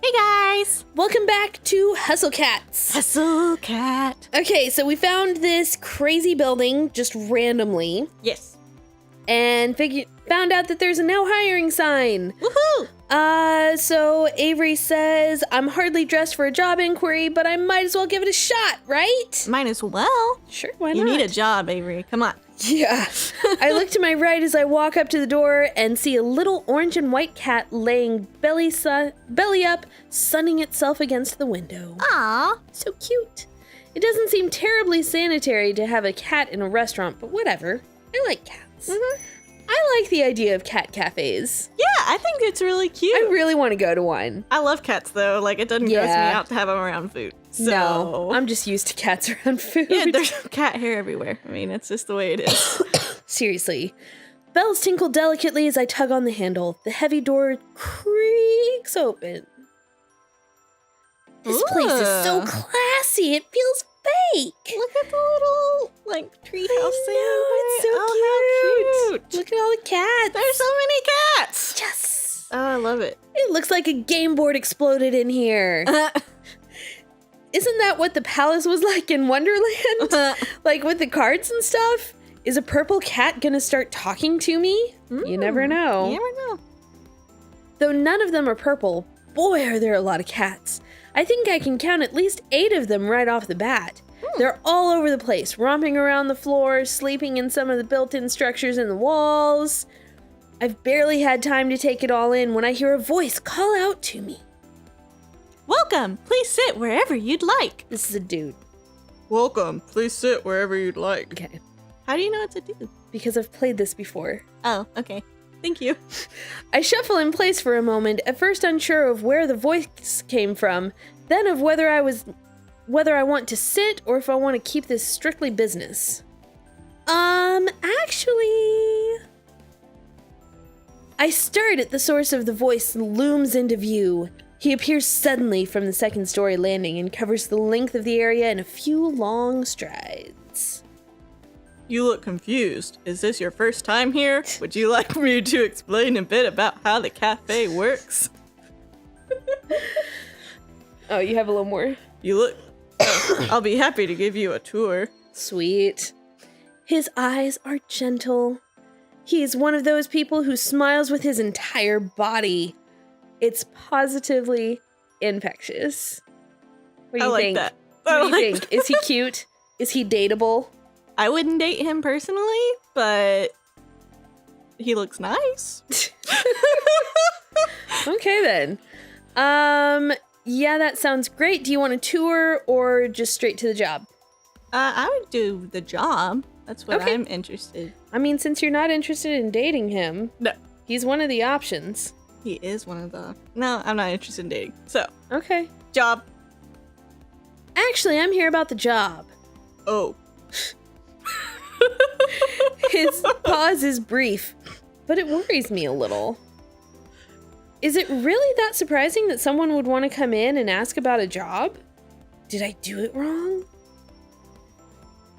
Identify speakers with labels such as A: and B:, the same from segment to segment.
A: Hey guys!
B: Welcome back to Hustle Cats.
A: Hustle Cat.
B: Okay, so we found this crazy building just randomly
A: Yes.
B: and found out that there's a no hiring sign.
A: Woohoo!
B: So Avery says, I'm hardly dressed for a job inquiry, but I might as well give it a shot, right?
A: Might as well.
B: Sure, why not?
A: You need a job, Avery. Come on.
B: Yeah. I look to my right as I walk up to the door and see a little orange and white cat laying belly up, sunning itself against the window.
A: Aw.
B: So cute. It doesn't seem terribly sanitary to have a cat in a restaurant, but whatever. I like cats.
A: Mm-hmm.
B: I like the idea of cat cafes.
A: Yeah, I think it's really cute.
B: I really want to go to one.
A: I love cats though. Like, it doesn't gross me out to have them around food. So.
B: No, I'm just used to cats around food.
A: Yeah, there's cat hair everywhere. I mean, it's just the way it is.
B: Seriously. Bells tinkle delicately as I tug on the handle. The heavy door creaks open. This place is so classy. It feels fake.
A: Look at the little, like, treehouse there.
B: It's so cute.
A: Oh, how cute.
B: Look at all the cats.
A: There's so many cats.
B: Yes.
A: Oh, I love it.
B: It looks like a game board exploded in here. Isn't that what the palace was like in Wonderland? Like with the cards and stuff? Is a purple cat gonna start talking to me? You never know.
A: You never know.
B: Though none of them are purple, boy are there a lot of cats. I think I can count at least 8 of them right off the bat. They're all over the place, romping around the floor, sleeping in some of the built-in structures in the walls. I've barely had time to take it all in when I hear a voice call out to me.
A: Welcome. Please sit wherever you'd like.
B: This is a dude.
A: Welcome. Please sit wherever you'd like.
B: Okay.
A: How do you know it's a dude?
B: Because I've played this before.
A: Oh, okay. Thank you.
B: I shuffle in place for a moment, at first unsure of where the voice came from, then of whether I want to sit or if I want to keep this strictly business. Actually... I start at the source of the voice looms into view. He appears suddenly from the second-story landing and covers the length of the area in a few long strides.
A: You look confused. Is this your first time here? Would you like me to explain a bit about how the cafe works?
B: Oh, you have a little more?
A: You look... Oh, I'll be happy to give you a tour.
B: Sweet. His eyes are gentle. He is one of those people who smiles with his entire body. It's positively infectious. What do you think?
A: That.
B: What do you think? Is he cute? Is he dateable?
A: I wouldn't date him personally, but he looks nice.
B: Okay then. Yeah, that sounds great. Do you want a tour or just straight to the job?
A: I would do the job. That's what
B: Okay.
A: I'm interested.
B: I mean, since you're not interested in dating him,
A: No.
B: he's one of the options.
A: He is one of the... No, I'm not interested in dating. So,
B: Okay.
A: job.
B: Actually, I'm here about the job.
A: Oh.
B: His pause is brief, but it worries me a little. Is it really that surprising that someone would want to come in and ask about a job? Did I do it wrong?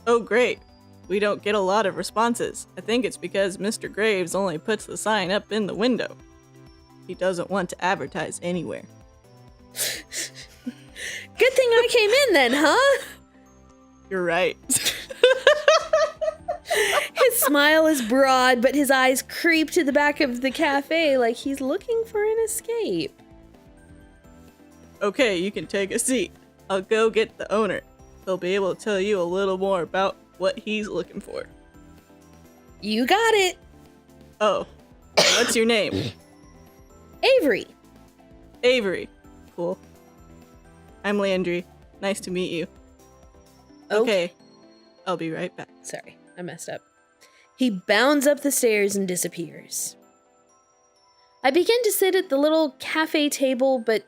A: Oh, great. We don't get a lot of responses. I think it's because Mr. Graves only puts the sign up in the window. He doesn't want to advertise anywhere.
B: Good thing I came in then, huh?
A: You're right.
B: His smile is broad, but his eyes creep to the back of the cafe like he's looking for an escape.
A: Okay, you can take a seat. I'll go get the owner. He'll be able to tell you a little more about what he's looking for.
B: You got it.
A: Oh, what's your name?
B: Avery.
A: Avery. Cool. I'm Landry. Nice to meet you. Okay. I'll be right back.
B: Sorry, I messed up. He bounds up the stairs and disappears. I begin to sit at the little cafe table, but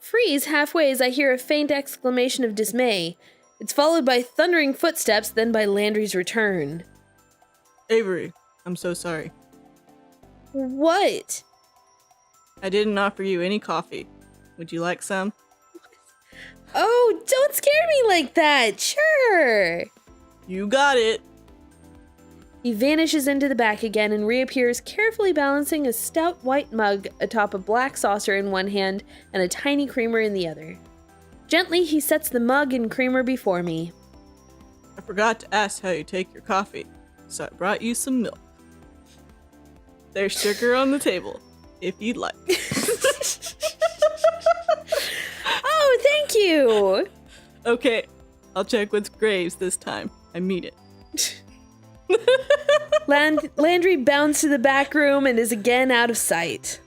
B: freeze halfway as I hear a faint exclamation of dismay. It's followed by thundering footsteps, then by Landry's return.
A: Avery, I'm so sorry.
B: What?
A: I didn't offer you any coffee. Would you like some?
B: Oh, don't scare me like that. Sure.
A: You got it.
B: He vanishes into the back again and reappears carefully balancing a stout white mug atop a black saucer in one hand and a tiny creamer in the other. Gently, he sets the mug and creamer before me.
A: I forgot to ask how you take your coffee, so I brought you some milk. There's sugar on the table, if you'd like.
B: Oh, thank you!
A: Okay, I'll check with Graves this time. I mean it.
B: Landry bounds to the back room and is again out of sight.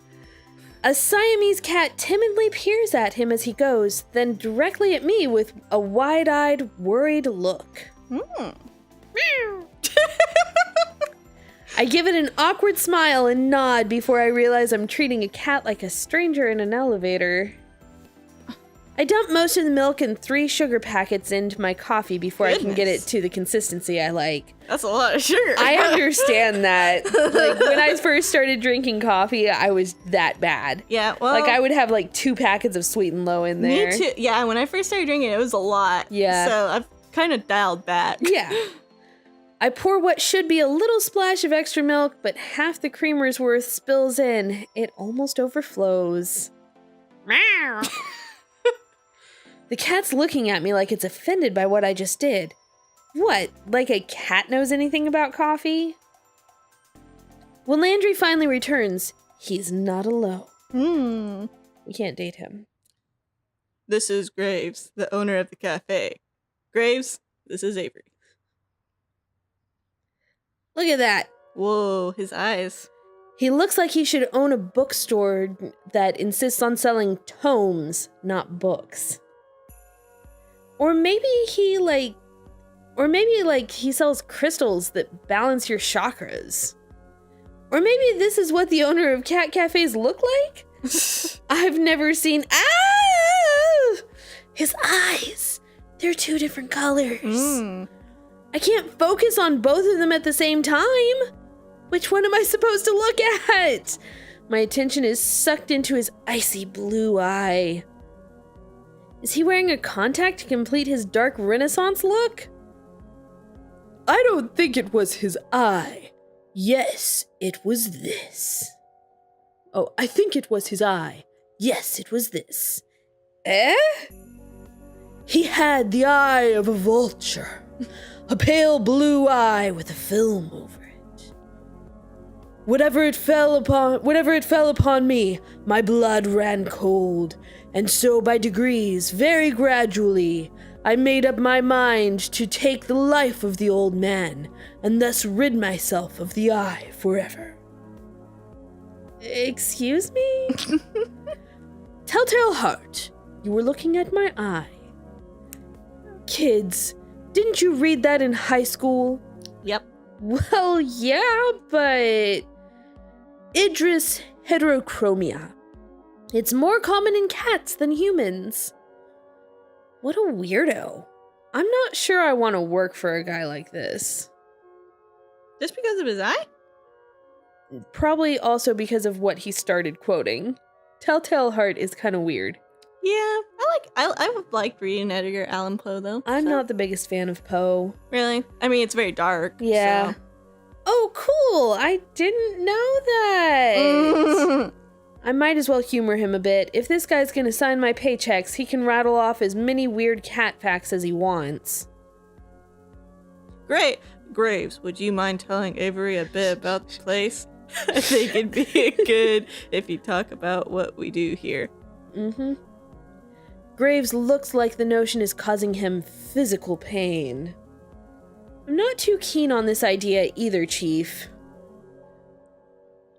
B: A Siamese cat timidly peers at him as he goes, then directly at me with a wide-eyed, worried look. I give it an awkward smile and nod before I realize I'm treating a cat like a stranger in an elevator. I dump most of the milk and 3 sugar packets into my coffee before I can get it to the consistency I like.
A: That's a lot of sugar.
B: I understand that. Like, when I first started drinking coffee, I was that bad.
A: Yeah, well...
B: Like, I would have, like, 2 packets of Sweet and Low in there.
A: Me too. Yeah, when I first started drinking it was a lot.
B: Yeah.
A: So I've kind of dialed back.
B: Yeah. I pour what should be a little splash of extra milk, but half the creamer's worth spills in. It almost overflows. Meow. The cat's looking at me like it's offended by what I just did. What, like a cat knows anything about coffee? When Landry finally returns, he's not alone. We can't date him.
A: This is Graves, the owner of the cafe. Graves, this is Avery.
B: Look at that.
A: Whoa, his eyes.
B: He looks like he should own a bookstore that insists on selling tomes, not books. Or maybe he sells crystals that balance your chakras. Or maybe this is what the owner of cat cafes look like? I've never seen... Ah! His eyes. They're 2 different colors. I can't focus on both of them at the same time. Which one am I supposed to look at? My attention is sucked into his icy blue eye. Is he wearing a contact to complete his dark Renaissance look? I don't think it was his eye. Yes, it was this. Oh, I think it was his eye. Yes, it was this. Eh? He had the eye of a vulture. A pale blue eye with a film over it. Whenever it fell upon me, my blood ran cold. And so by degrees, very gradually, I made up my mind to take the life of the old man, and thus rid myself of the eye forever. Excuse me? Telltale Heart, you were looking at my eye. Kids, didn't you read that in high school?
A: Yep.
B: Well, yeah, but... Idris heterochromia. It's more common in cats than humans. What a weirdo. I'm not sure I want to work for a guy like this.
A: Just because of his eye?
B: Probably also because of what he started quoting. Telltale Heart is kind of weird.
A: Yeah, I liked reading Edgar Allan Poe though.
B: I'm not the biggest fan of Poe.
A: Really? I mean, it's very dark.
B: Yeah.
A: So.
B: Oh, cool! I didn't know that! I might as well humor him a bit. If this guy's gonna sign my paychecks, he can rattle off as many weird cat facts as he wants.
A: Great! Graves, would you mind telling Avery a bit about the place? I think it'd be good if you talk about what we do here.
B: Graves looks like the notion is causing him physical pain. I'm not too keen on this idea either, Chief.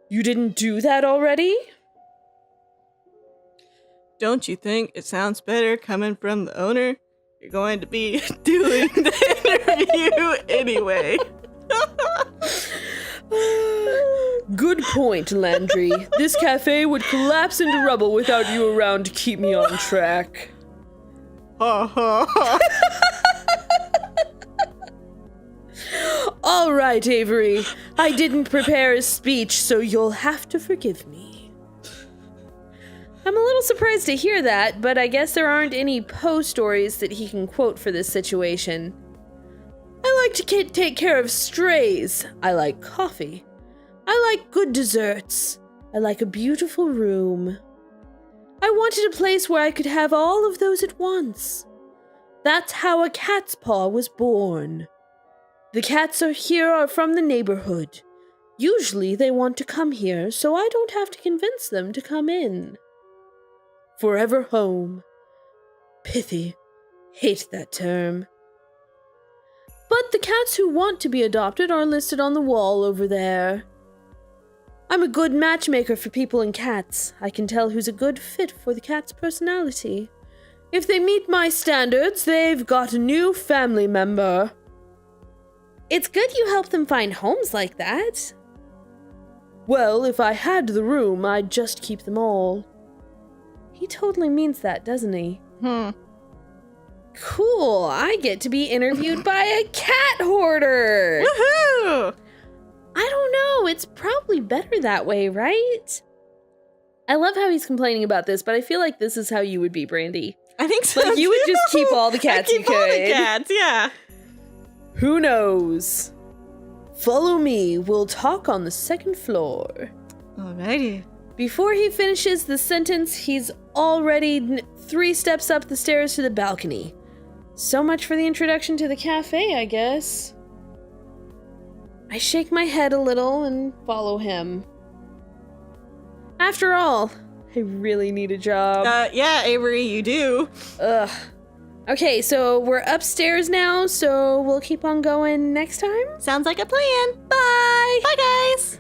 B: You didn't do that already?
A: Don't you think it sounds better coming from the owner? You're going to be doing the interview anyway.
B: Good point, Landry. This cafe would collapse into rubble without you around to keep me on track.
A: Ha ha ha.
B: All right, Avery. I didn't prepare a speech, so you'll have to forgive me. I'm a little surprised to hear that, but I guess there aren't any Poe stories that he can quote for this situation. I like to take care of strays. I like coffee. I like good desserts. I like a beautiful room. I wanted a place where I could have all of those at once. That's how a cat's paw was born. The cats are from the neighborhood. Usually they want to come here, so I don't have to convince them to come in. Forever home. Pithy. Hate that term. But the cats who want to be adopted are listed on the wall over there. I'm a good matchmaker for people and cats. I can tell who's a good fit for the cat's personality. If they meet my standards, they've got a new family member. It's good you help them find homes like that. Well, if I had the room, I'd just keep them all. He totally means that, doesn't he? Cool, I get to be interviewed by a cat hoarder!
A: Woohoo!
B: I don't know, it's probably better that way, right? I love how he's complaining about this, but I feel like this is how you would be, Brandy.
A: I think so.
B: Like, you would just keep all the cats you
A: keep
B: could.
A: all the cats, yeah.
B: Who knows? Follow me, we'll talk on the second floor.
A: Alrighty.
B: Before he finishes the sentence, he's already 3 steps up the stairs to the balcony. So much for the introduction to the cafe, I guess. I shake my head a little and follow him. After all, I really need a job.
A: Yeah, Avery, you do.
B: Ugh. Okay, so we're upstairs now, so we'll keep on going next time?
A: Sounds like a plan.
B: Bye!
A: Bye, guys!